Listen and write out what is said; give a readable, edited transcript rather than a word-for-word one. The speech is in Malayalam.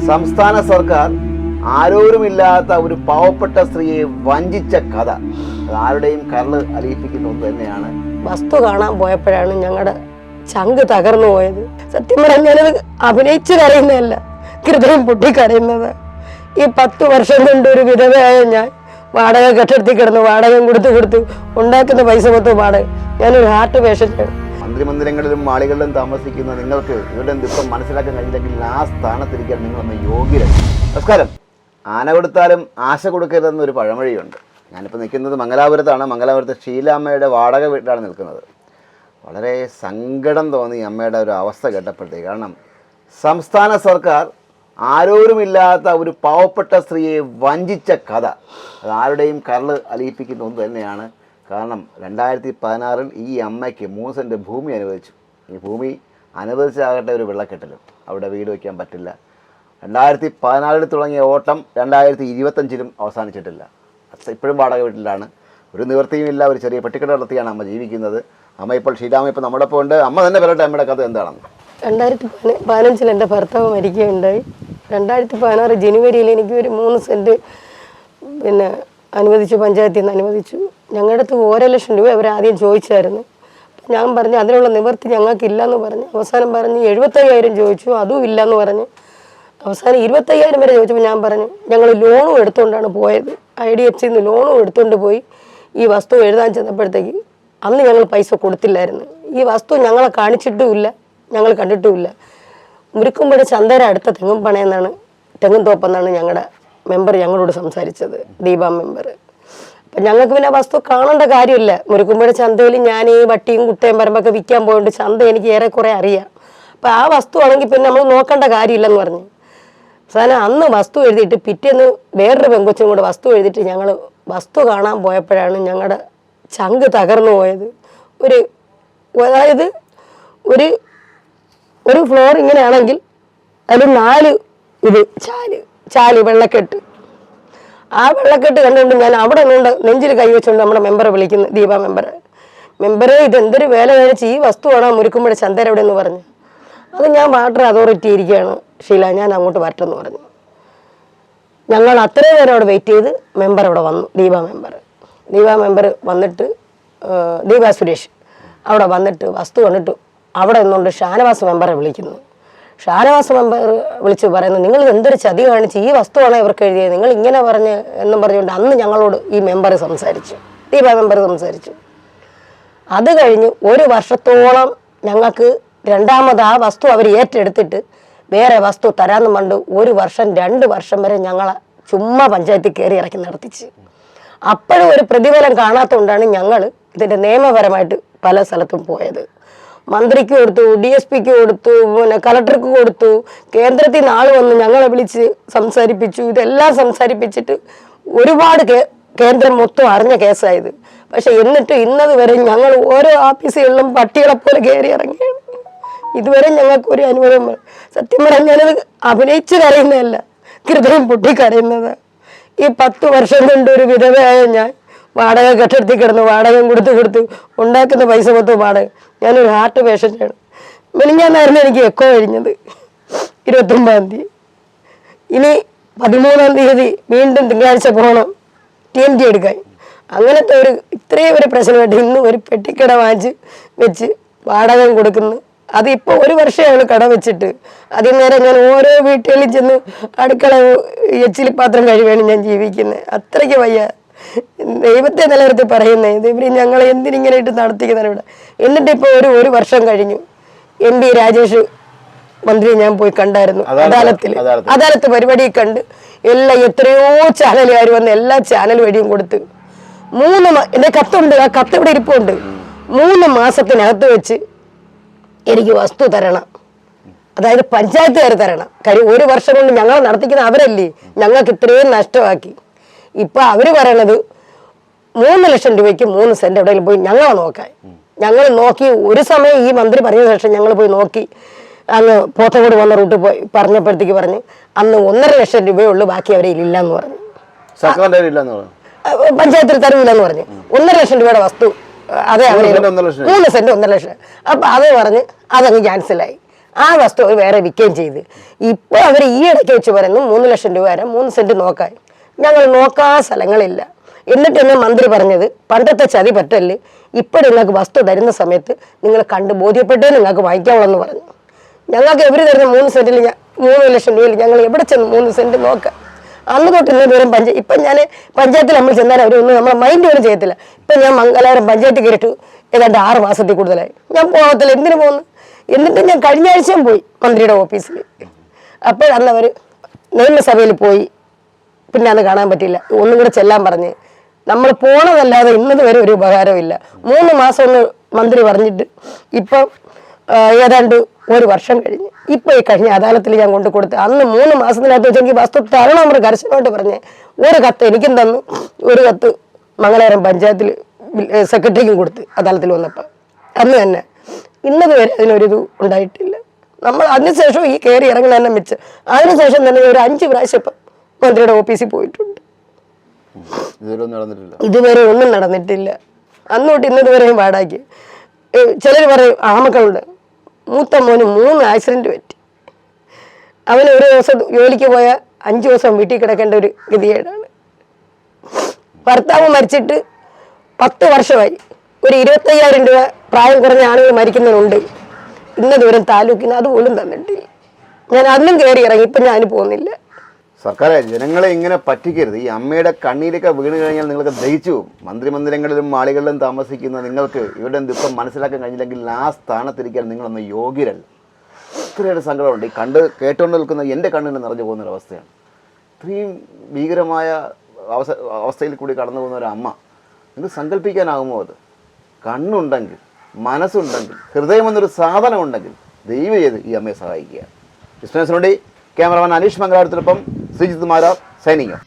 സംസ്ഥാന സർക്കാർ ആരോരുമില്ലാത്ത ഒരു പാവപ്പെട്ട സ്ത്രീയെ വഞ്ചിച്ച കഥ ആരുടെയും കരള് അലിയിപ്പിക്കുന്ന ഒന്ന് തന്നെയാണ്. വസ്തു കാണാൻ പോയപ്പോഴാണ് ഞങ്ങളുടെ ചങ്ക് തകർന്നു പോയത്. സത്യം പറഞ്ഞാൽ അഭിനയിച്ച് കരയുന്നതല്ല, ഹൃദയം പൊട്ടിക്കരയുന്നത്. ഈ 10 വർഷം കൊണ്ട് ഒരു വിധവയായ ഞാൻ വാടക കെട്ടിടത്തിൽ കിടന്നു വാടക കൊടുത്ത് ഉണ്ടാക്കുന്ന പൈസ മൊത്തം വാടക. ഞാനൊരു ഹാർട്ട് പേഷ്യൻ്റാണ്. മന്ത്രിമന്ദിരങ്ങളിലും മാളികളിലും താമസിക്കുന്ന നിങ്ങൾക്ക് ഇവരുടെ ദുഃഖം മനസ്സിലാക്കാൻ കഴിഞ്ഞില്ലെങ്കിൽ ആ സ്ഥാനത്തിരിക്കാൻ നിങ്ങളൊന്ന് യോഗ്യരല്ല. നമസ്കാരം. ആന കൊടുത്താലും ആശ കൊടുക്കരുതെന്നൊരു പഴമൊഴിയുണ്ട്. ഞാനിപ്പോൾ നിൽക്കുന്നത് മംഗലാപുരത്താണ്. മംഗലാപുരത്ത് ഷീലാമ്മയുടെ വാടക വീട്ടിലാണ് നിൽക്കുന്നത്. വളരെ സങ്കടം തോന്നി അമ്മയുടെ ഒരു അവസ്ഥ കേട്ടപ്പോഴത്തേക്ക്. കാരണം സംസ്ഥാന സർക്കാർ ആരോരുമില്ലാത്ത ഒരു പാവപ്പെട്ട സ്ത്രീയെ വഞ്ചിച്ച കഥ ആരുടെയും കരള് അലിയിപ്പിക്കുന്ന ഒന്ന് തന്നെയാണ്. കാരണം 2016 ഈ അമ്മയ്ക്ക് 3 സെൻറ്റ് ഭൂമി അനുവദിച്ചു. ഈ ഭൂമി അനുവദിച്ചാകട്ടെ ഒരു വെള്ളക്കെട്ടിലും അവിടെ വീട് വയ്ക്കാൻ പറ്റില്ല. 2014 തുടങ്ങിയ ഓട്ടം 2025 അവസാനിച്ചിട്ടില്ല. ഇപ്പോഴും വാടക വീട്ടിലാണ്. ഒരു നിവൃത്തിയുമില്ല. ഒരു ചെറിയ പെട്ടിക്കട നടത്തിയാണ് അമ്മ ജീവിക്കുന്നത്. അമ്മ ഇപ്പോൾ ഷീലാമ്മ ഇപ്പോൾ നമ്മുടെ ഒപ്പം ഉണ്ട്. അമ്മ തന്നെ പറയട്ടെ അമ്മയുടെ കഥ എന്താണെന്ന്. 2015 എൻ്റെ ഭർത്താവ് മരിക്കുകയുണ്ടായി. 2016 ജനുവരിയിൽ എനിക്ക് ഒരു 3 സെൻറ്റ് അനുവദിച്ചു, പഞ്ചായത്തിൽ നിന്ന് അനുവദിച്ചു. ഞങ്ങളുടെ അടുത്ത് 1 ലക്ഷം രൂപ അവർ ആദ്യം ചോദിച്ചായിരുന്നു. ഞാൻ പറഞ്ഞു അതിനുള്ള നിവൃത്തി ഞങ്ങൾക്കില്ലയെന്ന് പറഞ്ഞു. അവസാനം പറഞ്ഞ് 75,000 ചോദിച്ചു, അതും ഇല്ലയെന്ന് പറഞ്ഞ് അവസാനം 25,000 വരെ ചോദിച്ചപ്പോൾ ഞാൻ പറഞ്ഞു ഞങ്ങൾ ലോണും എടുത്തുകൊണ്ടാണ് പോയത്. IDFCയിൽ നിന്ന് ലോണും എടുത്തുകൊണ്ട് പോയി ഈ വസ്തു എഴുതാൻ ചെന്നപ്പോഴത്തേക്ക് അന്ന് ഞങ്ങൾ പൈസ കൊടുത്തില്ലായിരുന്നു. ഈ വസ്തു ഞങ്ങളെ കാണിച്ചിട്ടുമില്ല, ഞങ്ങൾ കണ്ടിട്ടുമില്ല. മുരുക്കുമ്പഴ ചന്തര അടുത്ത തെങ്ങും പണയെന്നാണ്, തെങ്ങും തോപ്പെന്നാണ് ഞങ്ങളുടെ മെമ്പർ ഞങ്ങളോട് സംസാരിച്ചത്, ദീപ മെമ്പർ. അപ്പം ഞങ്ങൾക്ക് പിന്നെ വസ്തു കാണേണ്ട കാര്യമില്ല. മുരുക്കുമ്പഴ ചന്തയിൽ ഞാൻ ഈ വട്ടിയും കുട്ടയും പറമ്പൊക്കെ വിൽക്കാൻ പോയിട്ട് ചന്ത എനിക്ക് ഏറെക്കുറെ അറിയാം. അപ്പം ആ വസ്തു ആണെങ്കിൽ പിന്നെ നമ്മൾ നോക്കേണ്ട കാര്യമില്ലെന്ന് പറഞ്ഞു. അവസാനം അന്ന് വസ്തു എഴുതിയിട്ട് പിറ്റേന്ന് വേറൊരു പെങ്കൊച്ചും കൂടെ വസ്തു എഴുതിയിട്ട് ഞങ്ങൾ വസ്തു കാണാൻ പോയപ്പോഴാണ് ഞങ്ങളുടെ ചങ്ക് തകർന്നു പോയത്. അതായത് ഒരു ഫ്ലോർ ഇങ്ങനെയാണെങ്കിൽ അതിൽ 4 ചാല് വെള്ളക്കെട്ട്. ആ വെള്ളക്കെട്ട് കണ്ടുകൊണ്ട് ഞാൻ അവിടെ നിന്നുകൊണ്ട് നെഞ്ചിൽ കൈവച്ചുകൊണ്ട് നമ്മുടെ മെമ്പറെ വിളിക്കുന്നു, ദീപ മെമ്പറെ ഇതെന്തൊരു വേല കഴിച്ച് ഈ വസ്തു വേണം മുരുക്കുമ്പഴ ചന്തര എവിടെ എന്ന് പറഞ്ഞു. അത് ഞാൻ വാട്ടർ അതോറിറ്റി ഇരിക്കുകയാണ് ഷീല, ഞാൻ അങ്ങോട്ട് വരട്ടെന്ന് പറഞ്ഞു. ഞങ്ങൾ അത്രയും നേരം അവിടെ വെയിറ്റ് ചെയ്ത് മെമ്പർ അവിടെ വന്നു. ദീപ മെമ്പർ വന്നിട്ട് ദീപ സുരേഷ് അവിടെ വന്നിട്ട് വസ്തു കണ്ടിട്ട് അവിടെ നിന്നുകൊണ്ട് ഷാനവാസ് മെമ്പറെ വിളിക്കുന്നു. ഷാനവാസ് മെമ്പർ വിളിച്ച് പറയുന്നു നിങ്ങൾ എന്തൊരു ചതി കാണിച്ച് ഈ വസ്തുവാണ് ഇവർക്ക് എഴുതിയത്, നിങ്ങൾ ഇങ്ങനെ പറഞ്ഞ് എന്നും പറഞ്ഞുകൊണ്ട് അന്ന് ഞങ്ങളോട് ഈ മെമ്പർ സംസാരിച്ചു, ദീപ മെമ്പർ സംസാരിച്ചു. അത് കഴിഞ്ഞ് 1 വർഷത്തോളം ഞങ്ങൾക്ക് രണ്ടാമത് ആ വസ്തു അവർ ഏറ്റെടുത്തിട്ട് വേറെ വസ്തു തരാമെന്ന് കണ്ട് 1 വർഷം 2 വർഷം വരെ ഞങ്ങളെ ചുമ്മാ പഞ്ചായത്തിൽ കയറി ഇറക്കി നടത്തിച്ച്. അപ്പോഴും ഒരു പ്രതിഫലം കാണാത്തതുകൊണ്ടാണ് ഞങ്ങൾ ഇതിൻ്റെ നിയമപരമായിട്ട് പല സ്ഥലത്തും പോയത്. മന്ത്രിക്ക് കൊടുത്തു, DSPക്ക് കൊടുത്തു, കളക്ടർക്ക് കൊടുത്തു, കേന്ദ്രത്തിൽ നിന്ന് ആൾ വന്ന് ഞങ്ങളെ വിളിച്ച് സംസാരിപ്പിച്ചു. ഇതെല്ലാം സംസാരിപ്പിച്ചിട്ട് ഒരുപാട് കേന്ദ്രം മൊത്തം അറിഞ്ഞ കേസായത്. പക്ഷെ എന്നിട്ട് ഇന്നത് വരെ ഞങ്ങൾ ഓരോ ഓഫീസുകളിലും പട്ടികളെ പോലെ കയറി ഇറങ്ങിയാണ്. ഇതുവരെ ഞങ്ങൾക്ക് ഒരു അനുഭവം. സത്യം പറഞ്ഞാൽ അഭിനയിച്ച് കരയുന്നതല്ല, ഹൃദയം പൊട്ടിക്കരയുന്നത്. ഈ 10 വർഷം കൊണ്ട് ഒരു വിധവയായ ഞാൻ വാടക കെട്ടിടത്തിൽ കിടന്നു വാടക കൊടുത്ത് ഉണ്ടാക്കുന്ന പൈസ മൊത്തം വാടക. ഞാനൊരു ഹാർട്ട് പേഷ്യൻ്റാണ്. മെനിഞ്ഞാന്നായിരുന്നു എനിക്ക് എക്കോ കഴിഞ്ഞത് 29-ാം തീയതി. ഇനി 13-ാം തീയതി വീണ്ടും തിങ്കളാഴ്ച പോകണം TMT എടുക്കാൻ. അങ്ങനത്തെ ഇത്രയും ഒരു പ്രശ്നമായിട്ട് ഇന്ന് ഒരു പെട്ടിക്കട വാങ്ങിച്ച് വെച്ച് വാടക കൊടുക്കുന്നു. അതിപ്പോൾ 1 വർഷം അവൾ കട വെച്ചിട്ട് അതിൽ നേരം ഞാൻ ഓരോ വീട്ടുകളിൽ ചെന്ന് അടുക്കള എച്ചിലി പാത്രം കഴിവാണ് ഞാൻ ജീവിക്കുന്നത്. അത്രയ്ക്ക് വയ്യ. ദൈവത്തെ നിലനിർത്തി പറയുന്നേ ഇവർ ഞങ്ങളെ എന്തിനിങ്ങനെ ഇട്ട് നടത്തിക്കുന്നതാണ് ഇവിടെ. എന്നിട്ടിപ്പോൾ 1 വർഷം കഴിഞ്ഞു. MP രാജേഷ് മന്ത്രിയെ ഞാൻ പോയി കണ്ടായിരുന്നു അദാലത്ത് പരിപാടി കണ്ട് എത്രയോ ചാനലുകാർ വന്ന് എല്ലാ ചാനൽ വഴിയും കൊടുത്ത് 3 എൻ്റെ കത്തുണ്ട്, ആ കത്ത് ഇവിടെ ഇരിപ്പുണ്ട്. 3 മാസത്തിനകത്ത് വെച്ച് എനിക്ക് വസ്തു തരണം. അതായത് പഞ്ചായത്തുകാർ തരണം. കാര്യം 1 വർഷം കൊണ്ട് ഞങ്ങൾ നടത്തിക്കുന്ന അവരല്ലേ ഞങ്ങൾക്ക് ഇത്രയും നഷ്ടമാക്കി. ഇപ്പം അവർ പറയണത് 3 ലക്ഷം രൂപയ്ക്ക് 3 സെന്റ് എവിടെയെങ്കിലും പോയി ഞങ്ങളെ നോക്കാൻ. ഞങ്ങൾ നോക്കി ഒരു സമയം ഈ മന്ത്രി പറഞ്ഞ ശേഷം ഞങ്ങൾ പോയി നോക്കി. അങ്ങ് പോത്തങ്കോട് വന്ന റൂട്ട് പോയി പറഞ്ഞപ്പോഴത്തേക്ക് പറഞ്ഞ് അന്ന് 1.5 ലക്ഷം രൂപയേ ഉള്ളൂ, ബാക്കി അവരെ ഇല്ലെന്ന് പറഞ്ഞു. പഞ്ചായത്തിൽ തരൂലെന്ന് പറഞ്ഞു. 1.5 ലക്ഷം രൂപയുടെ വസ്തു അതെ അവര് 3 സെന്റ് 1.5 ലക്ഷം 3 സെന്റ് 1.5 ലക്ഷം. അപ്പൊ അത് പറഞ്ഞ് അതങ്ങ് ക്യാൻസലായി. ആ വസ്തു അവർ വേറെ വിൽക്കുകയും ചെയ്ത്. ഇപ്പൊ അവർ ഈ ഇടയ്ക്ക് വെച്ച് പറയുന്നു 3 ലക്ഷം രൂപ വരെ 3 സെന്റ് നോക്കാൻ. ഞങ്ങൾ നോക്കാൻ സ്ഥലങ്ങളില്ല. എന്നിട്ട് എന്നെ മന്ത്രി പറഞ്ഞത് പണ്ടത്തെ ചതി പറ്റല്, ഇപ്പൊ നിങ്ങൾക്ക് വസ്തു തരുന്ന സമയത്ത് നിങ്ങൾ കണ്ട് ബോധ്യപ്പെട്ടേ നിങ്ങൾക്ക് വാങ്ങിക്കാവുള്ളെന്ന് പറഞ്ഞു. ഞങ്ങൾക്ക് എവര് തരുന്ന 3 സെന്റിൽ 3 ലക്ഷം രൂപയിൽ ഞങ്ങൾ എവിടെ ചെന്ന് 3 സെന്റ് നോക്കാം? അന്ന് തൊട്ട് ഇന്ന് ദൂരം ഇപ്പൊ ഞാൻ പഞ്ചായത്തിൽ നമ്മൾ ചെന്നാൽ അവരൊന്നും നമ്മളെ മൈൻഡ് പോലും ചെയ്യത്തില്ല. ഇപ്പൊ ഞാൻ മംഗലാപുരം പഞ്ചായത്ത് കയറിയിട്ട് ഏതാണ്ട് 6 മാസത്തിൽ കൂടുതലായി. ഞാൻ പോകത്തില്ല. എന്തിനു പോകുന്നു? എന്നിട്ട് ഞാൻ കഴിഞ്ഞ ആഴ്ചയും പോയി മന്ത്രിയുടെ ഓഫീസിൽ. അപ്പോഴന്ന് അവർ നിയമസഭയിൽ പോയി. പിന്നെ അന്ന് കാണാൻ പറ്റിയില്ല. ഒന്നും കൂടെ ചെല്ലാൻ പറഞ്ഞ് നമ്മൾ പോണതല്ലാതെ ഇന്നത് വരെ ഒരു ഉപകാരമില്ല. 3 മാസം ഒന്ന് മന്ത്രി പറഞ്ഞിട്ട് ഇപ്പം ഏതാണ്ട് 1 വർഷം കഴിഞ്ഞ്. ഇപ്പൊ ഈ കഴിഞ്ഞ അദാലത്തിൽ ഞാൻ കൊണ്ട് കൊടുത്ത് അന്ന് 3 മാസത്തിനകത്ത് വെച്ചെങ്കിൽ വസ്തു തരണം നമ്മൾ കർശനമായിട്ട് പറഞ്ഞ്. ഒരു കത്ത് എനിക്കും തന്നു, ഒരു കത്ത് മംഗലാപുരം പഞ്ചായത്തിൽ സെക്രട്ടറിക്കും കൊടുത്ത് അദാലത്തിൽ വന്നപ്പോൾ. അന്ന് തന്നെ ഇന്നത് വരെ അതിനൊരിത് ഉണ്ടായിട്ടില്ല. നമ്മൾ അതിനുശേഷം ഈ കയറി ഇറങ്ങുന്ന തന്നെ മിച്ചം. അതിനുശേഷം തന്നെ ഒരു 5 പ്രാവശ്യം ഇപ്പം മന്ത്രിയുടെ ഓഫീസിൽ പോയിട്ടുണ്ട്. ഇതുവരെ ഒന്നും നടന്നിട്ടില്ല. അന്നോട്ട് ഇന്നത് വരെയും പാടാക്കി. ചിലർ പറയും ആമക്കളുണ്ട്. മൂത്ത മോന് 3 ആക്സിഡന്റ് പറ്റി. അവന് ഒരു ദിവസം ജോലിക്ക് പോയാൽ 5 ദിവസം വീട്ടിൽ കിടക്കേണ്ട ഒരു ഗതികേടാണ്. ഭർത്താവ് മരിച്ചിട്ട് 10 വർഷമായി. ഒരു 25,000 രൂപ പ്രായം കുറഞ്ഞ ആളുകൾ മരിക്കുന്നവരുണ്ട്. ഇന്ന ദൂരം താലൂക്കിന് അതുപോലും തന്നിട്ടില്ല. ഞാൻ അന്നും കയറി ഇറങ്ങി. ഇപ്പം ഞാൻ പോകുന്നില്ല. സർക്കാരെ ജനങ്ങളെ ഇങ്ങനെ പറ്റിക്കരുത്. ഈ അമ്മയുടെ കണ്ണീരൊക്കെ വീണ് കഴിഞ്ഞാൽ നിങ്ങൾക്ക് ദഹിച്ചു പോകും. മന്ത്രിമന്ദിരങ്ങളിലും മാളികളിലും താമസിക്കുന്ന നിങ്ങൾക്ക് ഇവരുടെ ദുഃഖം മനസ്സിലാക്കാൻ കഴിഞ്ഞില്ലെങ്കിൽ ആ സ്ഥാനത്തിരിക്കാൻ നിങ്ങളൊന്ന് യോഗ്യരല്ല. ഇത്രയൊരു സങ്കടമുണ്ട്. ഈ കേട്ടുകൊണ്ട് നിൽക്കുന്ന എൻ്റെ കണ്ണിന് നിറഞ്ഞു പോകുന്നൊരവസ്ഥയാണ്. ഇത്രയും ഭീകരമായ അവസ്ഥയിൽ കൂടി കടന്നു പോകുന്ന ഒരു അമ്മ, നിങ്ങൾക്ക് സങ്കല്പിക്കാനാകുമോ? അത് കണ്ണുണ്ടെങ്കിൽ, മനസ്സുണ്ടെങ്കിൽ, ഹൃദയമെന്നൊരു സാധനം ഉണ്ടെങ്കിൽ ദയവ് ചെയ്ത് ഈ അമ്മയെ സഹായിക്കുക. ബിസിനസ്സിനുവേണ്ടി ക്യാമറമാൻ അനീഷ് മംഗലാപുരത്തിനൊപ്പം ശ്രീജിത്ത് മാരാർ സൈനിങ് ഓഫ്.